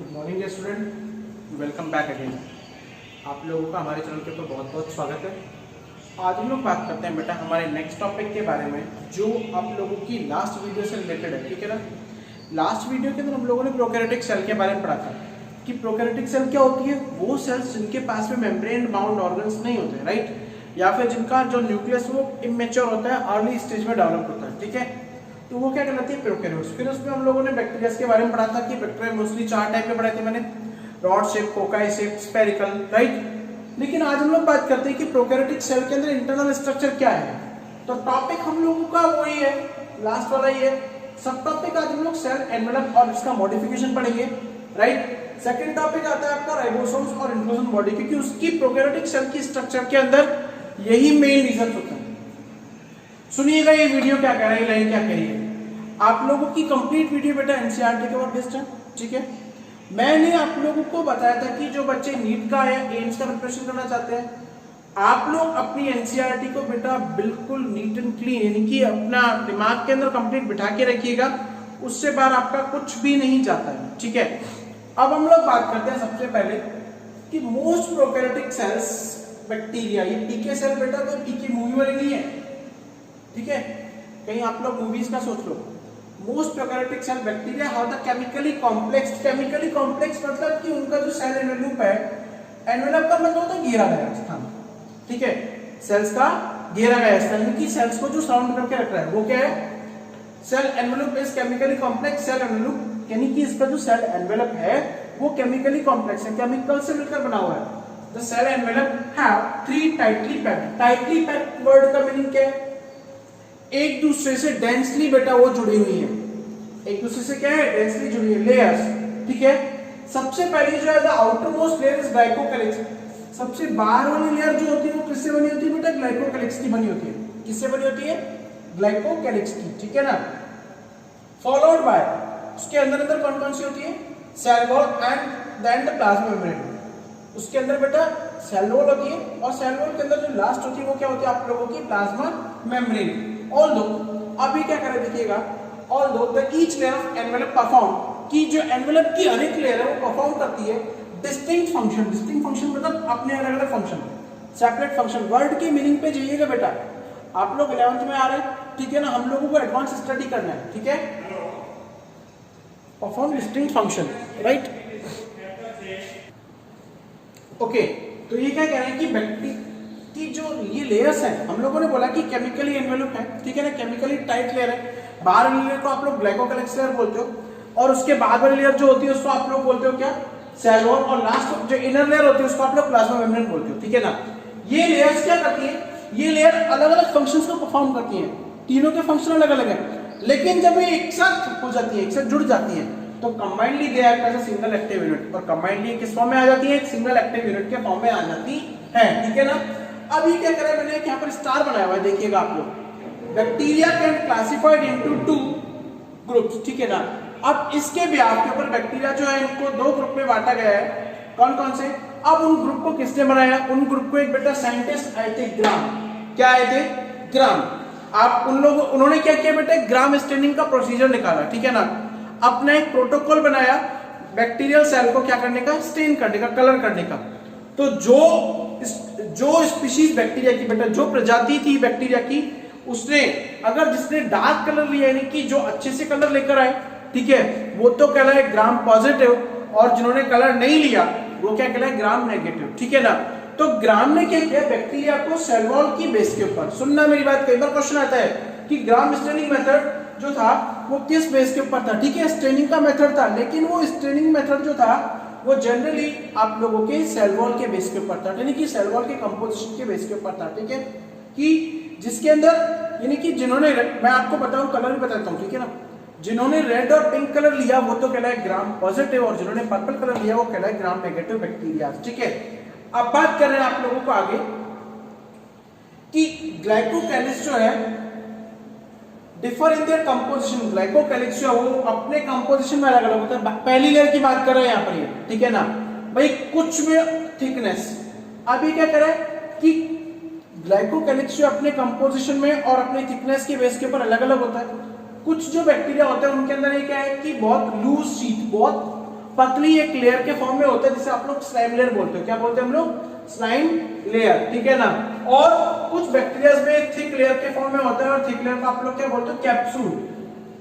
Good morning student, welcome back again. आप लोगों का हमारे चैनल के ऊपर बहुत बहुत स्वागत है। आज हम लोग बात करते हैं बेटा हमारे नेक्स्ट टॉपिक के बारे में, जो आप लोगों की लास्ट वीडियो से रिलेटेड है। ठीक है ना, लास्ट वीडियो के अंदर हम लोगों ने प्रोकैरियोटिक सेल के बारे में पढ़ा था कि प्रोकैरियोटिक सेल क्या होती है। वो सेल्स जिनके पास में मेम्ब्रेन बाउंड ऑर्गन्स नहीं होते, राइट, या फिर जिनका जो न्यूक्लियस वो इमेच्योर होता है, अर्ली स्टेज में डेवलप होता है। ठीक है, तो वो क्या कहलाती है, प्रोकैरियोट्स। फिर उसमें हम लोगों ने बैक्टीरिया के बारे में पढ़ा था कि बैक्टीरिया मोस्टली 4 टाइप के पढ़े थे मैंने, rod shape, cocci shape, spherical, right. लेकिन आज हम लोग बात करते हैं कि प्रोकैरियोटिक सेल के अंदर इंटरनल स्ट्रक्चर क्या है। तो टॉपिक हम लोगों का वही है, लास्ट वाला ही है। सब टॉपिक आज हम लोग सेल एनवेलप और इसका मॉडिफिकेशन पढ़ेंगे, राइट। सेकंड टॉपिक आता है आपका राइबोसोम्स और इंक्लूजन बॉडी, क्योंकि उसकी प्रोकैरियोटिक सेल की स्ट्रक्चर के अंदर यही मेन रीजन होता है। सुनिएगा ये वीडियो क्या कह रही है, लाइन क्या कह रही है। आप लोगों की कंप्लीट वीडियो बेटा एनसीईआरटी के ऊपर बेस्ड है। ठीक है, मैंने आप लोगों को बताया था कि जो बच्चे नीट का या एम्स का प्रिपरेशन करना चाहते हैं, आप लोग अपनी एनसीईआरटी को बेटा बिल्कुल नीट एंड क्लीन, यानी कि अपना दिमाग के अंदर कंप्लीट बिठा के रखिएगा, उससे बाहर आपका कुछ भी नहीं जाता है। ठीक है, अब हम लोग बात करते हैं सबसे पहले कि मोस्ट प्रोकैरियोटिक सेल्स बैक्टीरिया। ये पीके सेल बेटा कोई पीके मूवी वाली नहीं है। ठीक है, कहीं आप लोग मूवीज का सोच लो। Most prokaryotic cell bacteria how the chemically complex मतलब कि उनका जो सेल एनवेलप है, एनवेलप का मतलब होता है घेरा गया स्थान। ठीक है, सेल्स का घेरा गया स्थान, यानी कि सेल्स को जो सराउंड करके रख रहा है वो क्या है, cell envelope is chemically complex cell envelope, यानी कि इसका जो सेल एनवेलप है वो केमिकली कॉम्प्लेक्स है, केमिकल से मिलकर बना हुआ है। The cell envelope have 3 tightly packed. Tightly packed word का मीनिंग क्या है, एक दूसरे से डेंसली बेटा वो जुड़ी हुई है। एक दूसरे से क्या है, डेंसली जुड़ी है, लेयर्स। ठीक है, सबसे पहली जो है the outer most layer is glycocalyx. सबसे बाहर वाली लेयर जो होती है वो किससे बनी होती है बेटा, ग्लाइकोकैलिक्स की बनी होती है। किससे बनी होती है, ग्लाइकोकैलिक्स की। ठीक है ना, फॉलोड बाय उसके अंदर अंदर कौन कौन सी होती है, cell wall and then the plasma membrane. उसके अंदर बेटा सेल वॉल होती है और सेल वॉल के अंदर जो लास्ट होती है वो क्या होती है आप लोगों की, प्लाज्मा मेम्ब्रेन। ऑल्दो अभी क्या करें देखिएगा, although the each layer of envelope perform, कि जो एनवेलप की हर एक लेयर है वो परफॉर्म करती है डिस्टिंक्ट फंक्शन। डिस्टिंक्ट फंक्शन मतलब अपने अलग अलग फंक्शन, सेपरेट फंक्शन। वर्ड की मीनिंग पे जाइएगा बेटा, आप लोग 11th में आ रहे हैं, ठीक है ना, हम लोगों को एडवांस स्टडी करना है। ठीक है, perform distinct function, right. Okay, तो ये क्या कह रहे हैं कि बैक्टीरिया की जो ये लेयर्स हैं, हम लोगों ने बोला कि केमिकली एनवेलप है। ठीक है ना, केमिकली टाइट लेयर है। बाहर वाली लेयर को आप लोग ग्लाइकोकैलिक्स लेयर बोलते हो, और उसके बाद वाली लेयर जो होती है उसको आप लोग बोलते हो क्या, सेल वॉल, और लास्ट जो इनर लेयर होती है उसको आप लोग प्लाज्मा मेम्ब्रेन बोलते हो। ठीक है ना, ये लेयर्स क्या करती है, ये लेयर अलग अलग फंक्शंस को परफॉर्म करती है। तीनों के फंक्शन अलग अलग है, लेकिन जब ये एक साथ हो जाती है, एक साथ जुड़ जाती है, तो combinedly they act as a single active unit. और कंबाइंडली किस फॉर्म में आ जाती है, एक सिंगल एक्टिव यूनिट के फॉर्म में आ जाती है। ठीक है ना, अभी क्या करें, मैंने यहाँ पर स्टार बनाया हुआ है, देखिएगा आप लोग। Bacteria can classified into 2 groups. ठीक है ना, अब इसके ब्याह के ऊपर बैक्टीरिया जो है इनको 2 ग्रुप में बांटा गया है। कौन कौन से, अब उन ग्रुप को किसने बनाया, उन ग्रुप को एक बेटा साइंटिस्ट आए थे, ग्राम। क्या आए थे, ग्राम। आप उन्होंने क्या किया बेटा, ग्राम स्टेनिंग का प्रोसीजर निकाला। ठीक है ना, अपना एक प्रोटोकॉल बनाया बैक्टीरियल सेल को क्या करने का, स्टेन करने का, कलर करने का। तो जो स्पीशीज बैक्टीरिया की बेटा, जो प्रजाति थी बैक्टीरिया की, उसने अगर जिसने डार्क कलर लिया, यानी कि जो अच्छे से कलर लेकर आए, ठीक है, वो तो कहलाए ग्राम पॉजिटिव, और जिन्होंने कलर नहीं लिया वो क्या कहलाए, ग्राम नेगेटिव। ठीक है ना, तो ग्राम ने क्या किया, बैक्टीरिया को सेल वॉल की बेस के ऊपर, सुनना मेरी बात, कई बार क्वेश्चन आता है कि ग्राम स्टेनिंग मेथड जो था वो किस बेस के ऊपर था। ठीक है, स्टेनिंग का मेथड था, लेकिन वो स्टेनिंग मेथड जो था वो जनरली आप लोगों के सेल वॉल के बेस के ऊपर था, यानी कि सेल वॉल के कंपोजिशन के बेस के ऊपर था। ठीक है, कि जिसके अंदर, यानी कि जिन्होंने, मैं आपको बताऊं कलर भी बताता हूं, ठीक है ना, जिन्होंने रेड और पिंक कलर लिया वो तो कहलाए ग्राम पॉजिटिव, और जिन्होंने पर्पल कलर लिया वो कहलाए ग्राम नेगेटिव बैक्टीरिया। ठीक है, अब बात कर रहे हैं आप लोगों को आगे कि ग्लाइकोकैलिक्स जो है differ in their composition. Glycocalyx जो है वो अपने कंपोजिशन में अलग अलग होता है। पहली लेयर की बात कर रहे हैं यहाँ पर ये, ठीक है ना भाई, कुछ में थिकनेस। अभी क्या करें कि ग्लाइकोकैलिक्स जो अपने कंपोजिशन में और अपने थिकनेस के बेस के ऊपर अलग अलग होता है। कुछ जो बैक्टीरिया होते हैं उनके अंदर ये क्या है कि बहुत लूज शीट, बहुत पतली एक लेयर के फॉर्म में होता है जिसे आप लोग स्लाइम लेयर बोलते हो। क्या बोलते हैं हम लोग? स्लाइम लेयर, ठीक है ना। और कुछ बैक्टीरिया में थिक लेयर के फॉर्म में होता है और थिक लेयर को आप लोग क्या बोलते हो? कैप्सूल।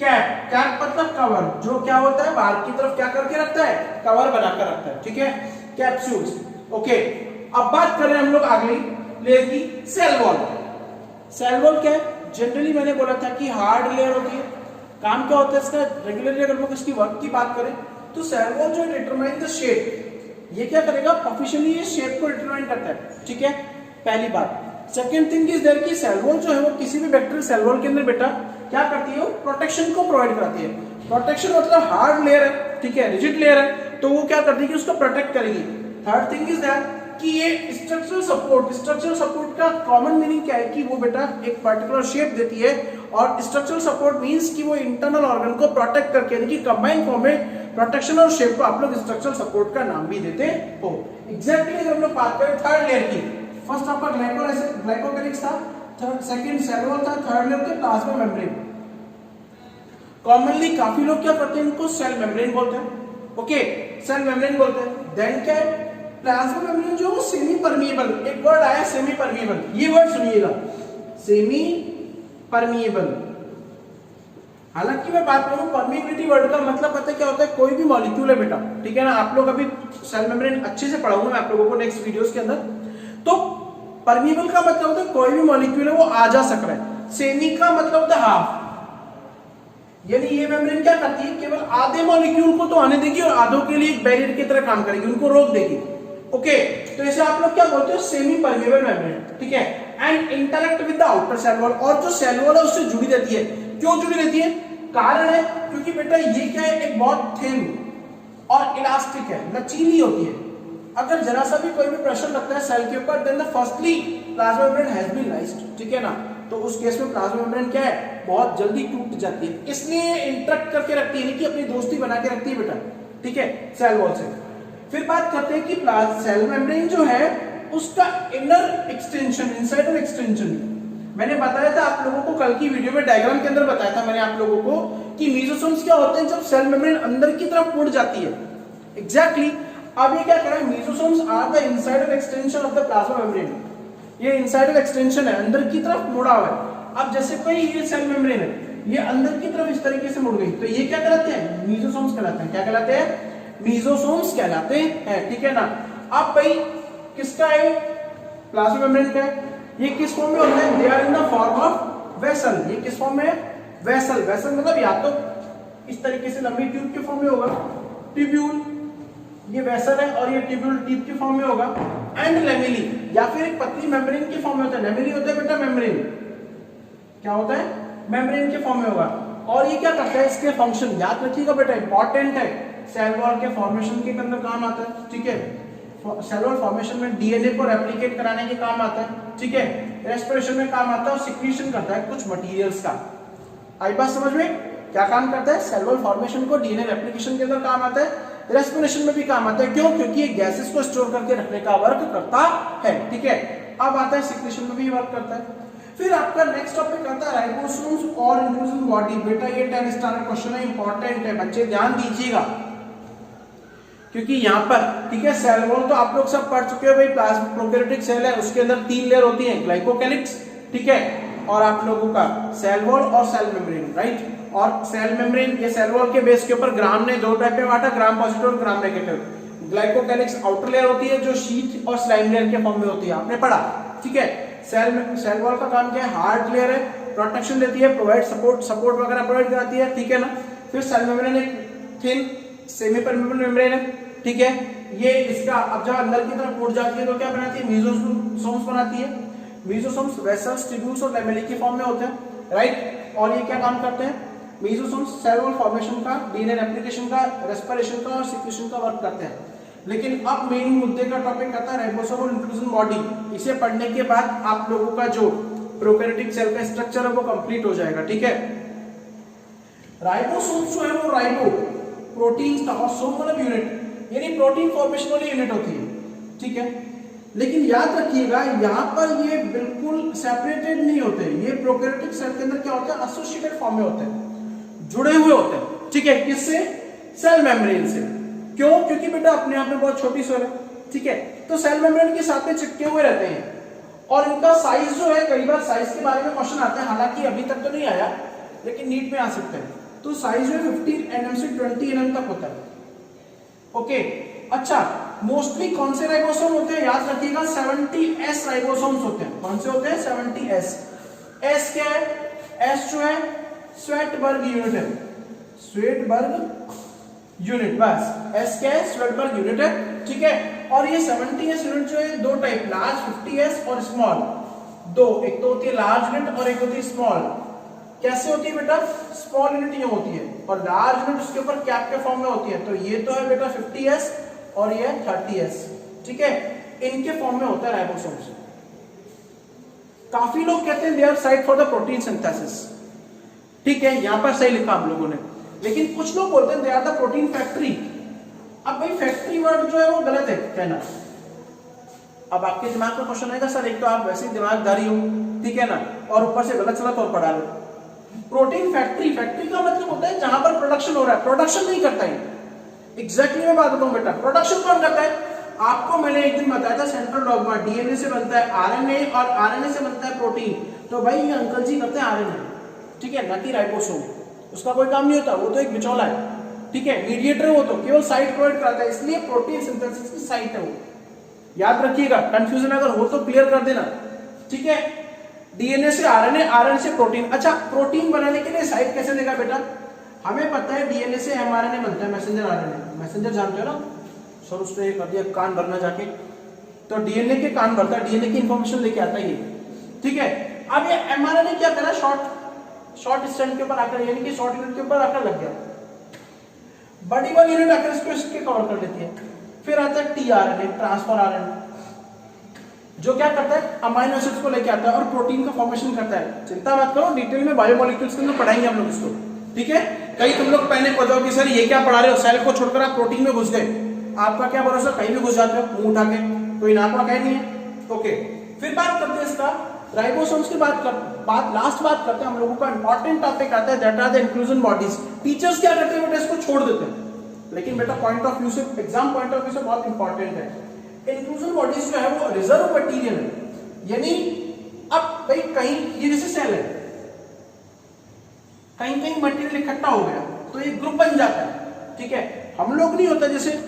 कैप मतलब कवर, जो क्या होता है बाहर की तरफ क्या करके रखता है? कवर बनाकर रखता है, ठीक है, कैप्सूल्स। ओके, अब बात करें हम लोग अगली लेयर की, सेल वॉल। सेल वॉल क्या है? जनरली मैंने बोला था कि हार्ड लेयर होती है। काम क्या होता है इसका? रेगुलरली अगर हम लोग इसकी वर्क की बात करें तो सेल वॉल जो डिटरमाइन द शेप, ये क्या करेगा? ऑफिशियली ये शेप को डिटरमाइन करता है, ठीक है, पहली बात। सेकंड थिंग इज देयर कि सेल वॉल जो है वो किसी भी बैक्टीरियल सेल वॉल के अंदर बेटा क्या करती है? वो प्रोटेक्शन को प्रोवाइड कराती है। प्रोटेक्शन मतलब हार्ड लेयर है, ठीक है, रिजिड लेयर है, तो वो क्या करती है कि उसको प्रोटेक्ट करेगी। थर्ड थिंग इज दैट कि ये स्ट्रक्चरल सपोर्ट का कॉमन मीनिंग क्या है कि वो बेटा एक पर्टिकुलर शेप देती है, और स्ट्रक्चरल सपोर्ट मींस कि वो इंटरनल ऑर्गन को प्रोटेक्ट करके, यानी कि कंबाइन फॉर्म में प्रोटेक्शन और शेप को आप लोग स्ट्रक्चरल सपोर्ट का नाम भी देते हो। एग्जैक्टली अगर हम लोग बात करें थर्ड लेयर की, फर्स्ट आपका ग्लाइकोकेलिक्स था, सेकंड सेल वॉल था, थर्ड लेयर पे प्लाज्मा मेम्ब्रेन। कॉमनली काफी लोग क्या करते हैं? इनको सेल मेम्ब्रेन बोलते हैं। ओके, सेल मेम्ब्रेन बोलते हैं। देन क्या है? प्लाज्मा मेम्ब्रेन जो है सेमी परमिएबल, एक वर्ड आया सेमी परमिएबल, ये वर्ड सुनिएगा, सेमी परमिएबल। हालांकि मैं बात करूं परमिएबिलिटी वर्ड का मतलब पता है क्या होता है? कोई भी मॉलिक्यूल है बेटा, ठीक है ना, आप लोग अभी सेल मेम्ब्रेन अच्छे से पढ़ाऊंगा मैं आप लोगों को नेक्स्ट वीडियोस के अंदर। तो परमिएबल का मतलब होता है कोई भी मॉलिक्यूल है वो आ जा सक रहा है। सेमी का मतलब होता है हाफ, यानी ये मेम्ब्रेन क्या करती है? केवल आधे मॉलिक्यूल को तो आने देगी और आधों के लिए एक बैरियर की तरह काम करेगी, उनको रोक देगी। ओके, तो इसे आप लोग क्या बोलते हो? सेमी परमिएबल मेम्ब्रेन, ठीक है। And interact with the outer cell wall, और जो सेल वॉल है उससे जुड़ी रहती है। क्यों जुड़ी रहती है? कारण है क्योंकि बेटा ये क्या है? एक बहुत थिन और इलास्टिक है, लचीली होती है। अगर जरा सा भी कोई भी प्रेशर लगता है सेल के ऊपर, then the firstly plasma membrane has been lysed, ठीक है ना। तो उस केस में प्लाज्मा मेम्ब्रेन क्या है? बहुत जल्दी टूट जाती है, इसलिए इंटरैक्ट करके रखती है कि अपनी दोस्ती बना के रखती है बेटा, ठीक है, सेल वॉल से। फिर बात करते हैं कि सेल मेम्ब्रेन जो है उसका इनर एक्सटेंशन, इनसाइडर एक्सटेंशन, मैंने बताया था आप लोगों को कल की वीडियो में, डायग्राम के अंदर बताया था मैंने आप लोगों को कि मेसोसोम्स क्या होते हैं जब सेल मेम्ब्रेन अंदर की तरफ मुड़ जाती है। एग्जैक्टली अब ये क्या कर रहा है? Mesosomes are the insider extension of the plasma membrane. ये इनसाइडर एक्सटेंशन है, अंदर की तरफ मुड़ा हुआ है। अब जैसे कोई ये सेल मेम्ब्रेन है, ये अंदर की तरफ इस तरीके से मुड़ गई, तो ये क्या कहलाते हैं? मेसोसोम्स कहलाते हैं। क्या कहलाते हैं? मेसोसोम्स कहलाते हैं, ठीक है ना। अब भाई किसका है? प्लाज्मा मेम्ब्रेन का है। ये किस फॉर्म में होता है? They are in the form of vessel. ये किस फॉर्म में है? वेसल। वेसल मतलब या तो इस तरीके से लंबी ट्यूब के फॉर्म में होगा, ट्यूब्यूल, ये वेसल है, और ये ट्यूब्यूल ट्यूब के फॉर्म में होगा। एंड लेमेली, या फिर एक पतली मेम्ब्रेन के फॉर्म में होता है। लेमेली होता है बेटा मेम्ब्रेन, क्या होता है? मेम्ब्रेन के फॉर्म में होगा। और ये क्या करता है? इसके फंक्शन याद रखिएगा बेटा, इंपॉर्टेंट है, सेल वॉल के फॉर्मेशन के अंदर काम आता है, ठीक है। सेल वॉल फॉर्मेशन में डीएनए को रेप्लिकेट कराने के काम आता है, ठीक है। रेस्पिरेशन में काम आता है, और सिक्रीशन करता है कुछ मटेरियल्स का। आई बात समझ में? क्या काम करता है? सेल वॉल फॉर्मेशन को डीएनए रेप्लिकेशन के अंदर काम आता है, रेस्पिरेशन में भी काम आता है। क्यों? क्योंकि ये गैसेस को स्टोर करके रखने का वर्क करता है, ठीक है। अब आता है सिक्रीशन में भी वर्क करता है। फिर आपका नेक्स्ट टॉपिक आता है राइबोसोम्स और इंक्लूजन बॉडी। बेटा ये 10 स्टार क्वेश्चन है, इंपॉर्टेंट है, बच्चे ध्यान दीजिएगा, क्योंकि यहाँ पर, ठीक है, सेल वॉल तो आप लोग सब पढ़ चुके हो भाई। प्लाज्मा प्रोकैरियोटिक सेल है, उसके अंदर 3 लेयर होती है, ग्लाइकोकेलिक्स, ठीक है, और आप लोगों का सेल वॉल और सेल मेम्ब्रेन, राइट। और सेल मेम्ब्रेन, ये सेल वॉल के बेस के ऊपर ग्राम ने 2 टाइप में बांटा, ग्राम पॉजिटिव और ग्राम नेगेटिव। ग्लाइकोकेलिक्स आउटर लेयर होती है जो शीट और स्लाइम लेयर के फॉर्म में होती है, आपने पढ़ा, ठीक है। सेल वॉल का काम क्या है? हार्ड लेयर है, प्रोटेक्शन देती है, प्रोवाइड सपोर्ट वगैरह प्रोवाइड कराती है, ठीक है ना। फिर सेल मेम्ब्रेन एक थिन सेमी परमेबल मेम्ब्रेन है, ठीक है। ये इसका अब जब अंदर की तरफ उड़ जाती है तो क्या बनाती है? मेसोसोम्स बनाती है। मेसोसोम्स वेसल्स, ट्यूब्यूल्स और लैमेली के फॉर्म में होते हैं, राइट। और ये क्या काम करते हैं? मेसोसोम्स सेल वॉल फॉर्मेशन का, डीएनए रेप्लिकेशन का, रेस्पिरेशन का और सिक्रीशन का वर्क करते हैं। लेकिन अब मेन मुद्दे का टॉपिक आता है राइबोसोम और इंक्लूजन बॉडी। इसे पढ़ने के बाद आप लोगों का जो प्रोकैरियोटिक सेल का स्ट्रक्चर है वो कंप्लीट हो जाएगा, ठीक है। राइबोसोम्स जो है वो राइबो प्रोटीन का, और सोम मतलब यूनिट, यानी प्रोटीन फॉर्मेशन वाली यूनिट होती है, ठीक है। लेकिन याद रखिएगा यहाँ पर ये बिल्कुल सेपरेटेड नहीं होते, ये प्रोकैरियोटिक सेल के अंदर क्या होता है? एसोसिएटेड फॉर्म में होते हैं, जुड़े हुए होते हैं, ठीक है। किससे? सेल मेम्ब्रेन से। क्यों? क्योंकि बेटा अपने आप में बहुत छोटी सेल है, ठीक है, तो सेल मेम्ब्रेन के साथ में चिपके हुए रहते हैं और इनका साइज जो है, कई बार साइज के बारे में क्वेश्चन आते हैं, हालांकि अभी तक तो नहीं आया लेकिन नीट में आ सकते हैं। तो साइज जो है 15 mm से 20 mm तक होता है। ओके, अच्छा, मोस्टली कौन से राइबोसोम होते हैं? याद रखिएगा 70S राइबोसोम्स होते हैं। कौन से होते हैं? 70S। एस क्या है? एस जो है स्वेटबर्ग यूनिट है, स्वेटबर्ग यूनिट, बस एस क्या है? स्वेटबर्ग यूनिट है, ठीक है। और ये 70S यूनिट जो है दो टाइप, लार्ज 50S और स्मॉल, दो, एक तो होती है लार्ज यूनिट और एक होती है स्मॉल। कैसे होती है बेटा? स्मॉल यूनिट ये होती है और लार्ज यूनिट उसके ऊपर कैप के फॉर्म में होती है। तो ये तो है बेटा 50S और ये 30S, ठीक है, इनके फॉर्म में होता है राइबोसोम्स। काफी लोग कहते हैं they are site for the protein synthesis, ठीक है, यहां पर सही लिखा हम लोगों ने, लेकिन कुछ लोग बोलते हैं they are the protein factory. अब भाई फैक्ट्री वर्ड जो है वो गलत है कहना। अब आपके दिमाग में क्वेश्चन आएगा, सर एक तो आप वैसे ही दिमागदारी हो, ठीक है ना, और ऊपर से गलत सलत और पढ़ा रहे। प्रोटीन फैक्ट्री, फैक्ट्री का मतलब होता है जहां पर प्रोडक्शन हो रहा है, प्रोडक्शन नहीं करता है। एग्जैक्टली मैं बात बताऊं बेटा, प्रोडक्शन कौन करता है? आपको मैंने एक दिन बताया था सेंट्रल डॉगमा, डीएनए से बनता है आरएनए और आरएनए से बनता है प्रोटीन। तो भाई ये अंकल जी करते हैं आरएनए, ठीक है, ना कि राइबोसोम। उसका कोई काम नहीं होता, वो तो एक बिचौला है, ठीक है, मीडिएटर, वो तो केवल साइट प्रोवाइड कराता है, इसलिए प्रोटीन सिंथेसिस की साइट है वो। याद रखिएगा, कंफ्यूजन अगर हो तो क्लियर कर देना, ठीक है। डीएनए से आरएनए, आरएनए से प्रोटीन। अच्छा, प्रोटीन बनाने के लिए साइट कैसे देगा बेटा? हमें पता है डीएनए से एमआरएनए बनता है, मैसेंजर आरएनए, मैसेंजर जानते हो ना सर, उसने कर दिया कान भरना जाके, तो डीएनए के कान भरता है, डीएनए की इंफॉर्मेशन लेके आता है ये, ठीक है। अब ये एमआरएनए क्या करा? शॉर्ट स्टैंड के ऊपर आकर, यानी कि शॉर्ट यूनिट के ऊपर आकर लग गया, बड़ी वाली यूनिट आकर इसको इसके कवर कर लेती है। फिर आता है टीआरएनए, ट्रांसफर आरएनए, जो क्या करता है? अमाइनो एसिड्स को लेके आता है और प्रोटीन का फॉर्मेशन करता है। चिंता मत करो, डिटेल में बायोमोलिक्यूल्स के अंदर पढ़ाएंगे हम लोग इसको, ठीक है। कहीं तुम लोग पहले पढ़ो कि सर ये क्या पढ़ा रहे हो, सेल को छोड़कर आप प्रोटीन में घुस गए, आपका क्या भरोसा, कहीं भी घुस जाते हो मुंह उठा के, कोई नाक वाक है नहीं है। ओके, फिर बात करते हैं इसका राइबोसोम्स की लास्ट बात करते हैं हम लोगों का इंपॉर्टेंट टॉपिक आता है, that are the inclusion bodies. Teachers क्या करते हैं बेटा? इसको छोड़ देते हैं, लेकिन बेटा पॉइंट ऑफ व्यू से, एग्जाम पॉइंट ऑफ व्यू से बहुत इंपॉर्टेंट है। इंक्लूजन बॉडीज जो है वो रिजर्व मटेरियल है, यानी अब भाई कहीं ये जैसे सेल है, कहीं कहीं मटेरियल इकट्ठा हो गया तो ये ग्रुप बन जाता है, ठीक है। हम लोग नहीं होता, जैसे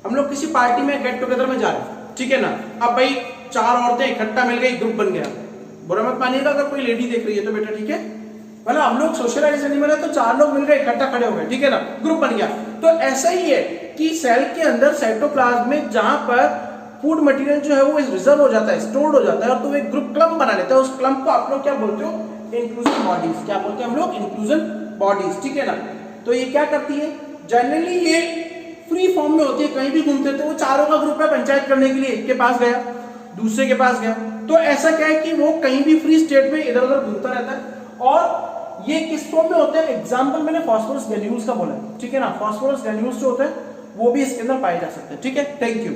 हम लोग किसी पार्टी में गेट टुगेदर में जा रहे हैं, ठीक है ना, अब भाई 4 औरतें इकट्ठा मिल गई, ग्रुप बन गया। बुरा मत मानिएगा अगर कोई लेडी देख रही है तो बेटा, ठीक है, मतलब हम लोग सोशलाइज एनिमल है, तो 4 लोग मिल गए, इकट्ठा खड़े हो गए, ठीक है ना, ग्रुप बन गया। तो ऐसा ही है कि सेल के अंदर साइटोप्लाज्म में जहां पर फूड मटेरियल जो है वो रिजर्व हो जाता है, स्टोर्ड हो जाता है, और तो एक ग्रुप क्लम्प बना लेता है। उस क्लम्प को आप लोग क्या बोलते हो? Inclusion bodies. क्या बोलते हैं हम लोग? इंक्लूजन बॉडीज, ठीक है ना। तो ये क्या करती है? जनरली ये फ्री फॉर्म में होती है, कहीं भी घूमते तो वो चारों का ग्रुप है पंचायत करने के लिए, एक के पास गया, दूसरे के पास गया, तो ऐसा क्या है कि वो कहीं भी फ्री स्टेट में इधर उधर घूमता रहता है। और ये किस फॉर्म में होते हैं? एग्जाम्पल मैंने फॉस्फोरस ग्रैन्यूल्स का बोला, ठीक है ना, फॉस्फोरस ग्रैन्यूल्स जो होते हैं वो भी इसके अंदर पाए जा सकते हैं, ठीक है। Thank you.